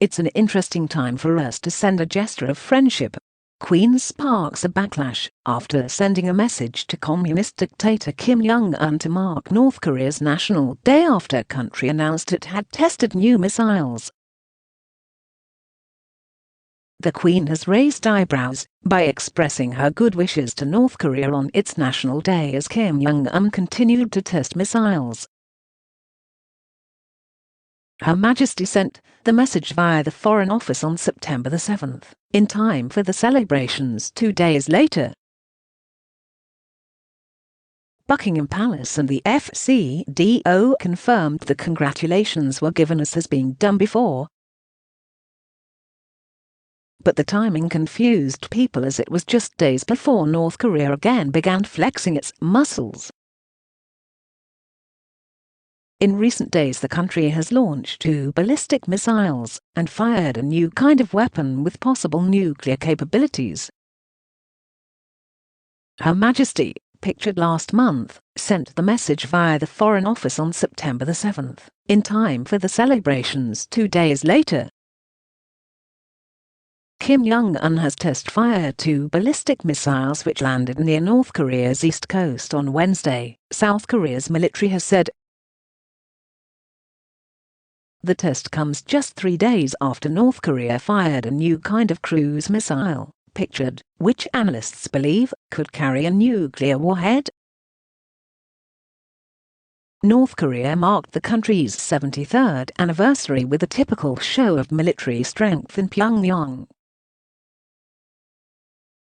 It's an interesting time for us to send a gesture of friendship. Queen sparks a backlash after sending a message to communist dictator Kim Jong-un to mark North Korea's National Day after country announced it had tested new missiles. The Queen has raised eyebrows by expressing her good wishes to North Korea on its National Day as Kim Jong-un continued to test missiles. Her Majesty sent the message via the Foreign Office on September the 7th, in time for the celebrations 2 days later. Buckingham Palace and the FCDO confirmed the congratulations were given as has been done before. But the timing confused people as it was just days before North Korea again began flexing its muscles. In recent days the country has launched 2 ballistic missiles and fired a new kind of weapon with possible nuclear capabilities. Her Majesty, pictured last month, sent the message via the Foreign Office on September the 7th, in time for the celebrations 2 days later. Kim Jong-un has test-fired 2 ballistic missiles which landed near North Korea's east coast on Wednesday, South Korea's military has said. The test comes just 3 days after North Korea fired a new kind of cruise missile, pictured, which analysts believe could carry a nuclear warhead. North Korea marked the country's 73rd anniversary with a typical show of military strength in Pyongyang.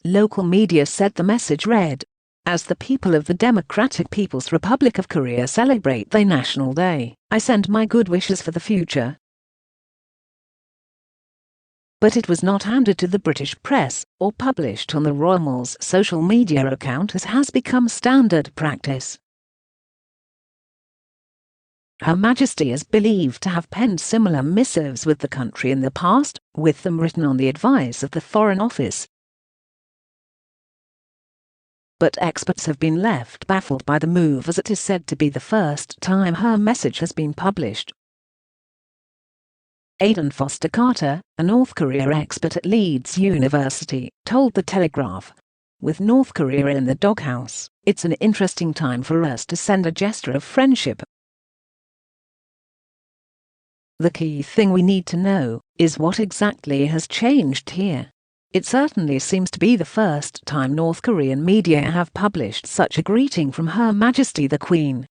Local media said the message read, "As the people of the Democratic People's Republic of Korea celebrate their National Day, I send my good wishes for the future." But it was not handed to the British press or published on the Royal Mall's social media account as has become standard practice. Her Majesty is believed to have penned similar missives with the country in the past, with them written on the advice of the Foreign Office. But experts have been left baffled by the move as it is said to be the first time her message has been published. Aidan Foster Carter, a North Korea expert at Leeds University, told The Telegraph, "With North Korea in the doghouse, it's an interesting time for us to send a gesture of friendship. The key thing we need to know is what exactly has changed here. It certainly seems to be the first time North Korean media have published such a greeting from Her Majesty the Queen."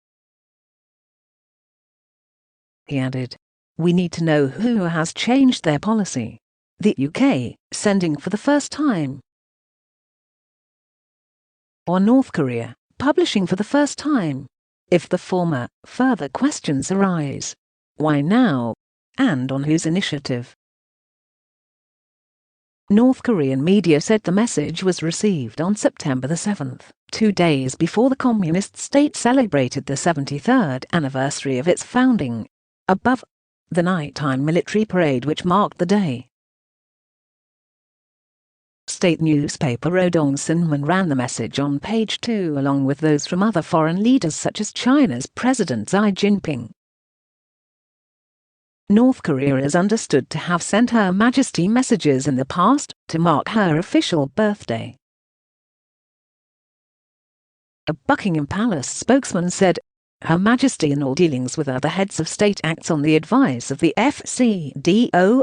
He added, "We need to know who has changed their policy. The UK, sending for the first time? Or North Korea, publishing for the first time? If the former, further questions arise. Why now? And on whose initiative?" North Korean media said the message was received on September the 7th, 2 days before the communist state celebrated the 73rd anniversary of its founding, above the nighttime military parade which marked the day. State newspaper Rodong Sinmun ran the message on page 2 along with those from other foreign leaders such as China's President Xi Jinping. North Korea is understood to have sent Her Majesty messages in the past to mark her official birthday. A Buckingham Palace spokesman said, "Her Majesty in all dealings with other heads of state acts on the advice of the FCDO."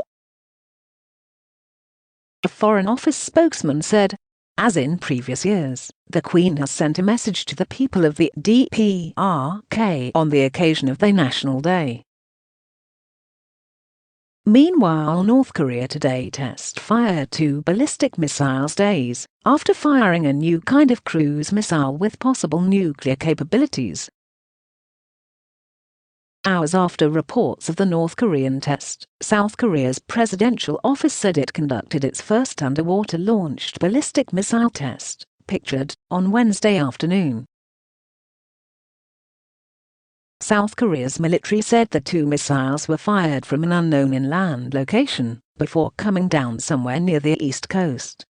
A Foreign Office spokesman said, "As in previous years, the Queen has sent a message to the people of the DPRK on the occasion of their National Day." Meanwhile, North Korea today test-fired 2 ballistic missiles days after firing a new kind of cruise missile with possible nuclear capabilities. Hours after reports of the North Korean test, South Korea's presidential office said it conducted its first underwater-launched ballistic missile test, pictured, on Wednesday afternoon. South Korea's military said the 2 missiles were fired from an unknown inland location before coming down somewhere near the east coast.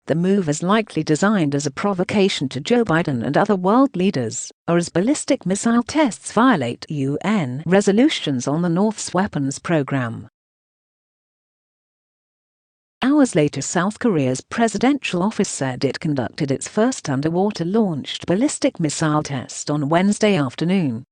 The move is likely designed as a provocation to Joe Biden and other world leaders, or as ballistic missile tests violate UN resolutions on the North's weapons program. Hours later, South Korea's presidential office said it conducted its first underwater-launched ballistic missile test on Wednesday afternoon.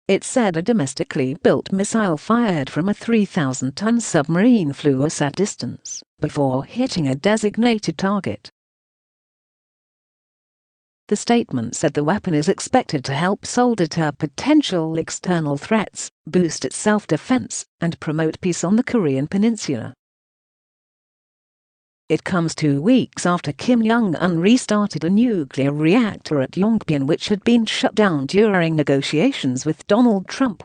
It said a domestically built missile fired from a 3,000-ton submarine flew a set distance before hitting a designated target. The statement said the weapon is expected to help Seoul deter potential external threats, boost its self-defense, and promote peace on the Korean peninsula. It comes 2 weeks after Kim Jong-un restarted a nuclear reactor at Yongbyon, which had been shut down during negotiations with Donald Trump.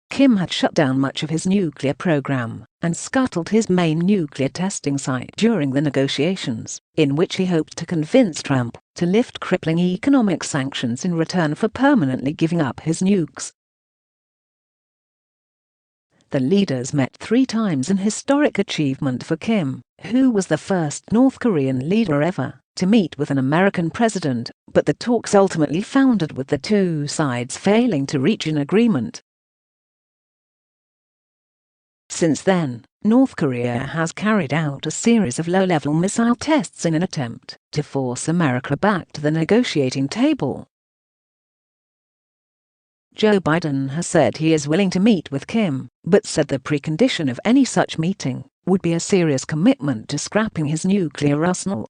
Kim had shut down much of his nuclear program and scuttled his main nuclear testing site during the negotiations, in which he hoped to convince Trump to lift crippling economic sanctions in return for permanently giving up his nukes. The leaders met 3 times, an historic achievement for Kim, who was the first North Korean leader ever to meet with an American president, but the talks ultimately foundered, with the 2 sides failing to reach an agreement. Since then, North Korea has carried out a series of low-level missile tests in an attempt to force America back to the negotiating table. Joe Biden has said he is willing to meet with Kim, but said the precondition of any such meeting would be a serious commitment to scrapping his nuclear arsenal.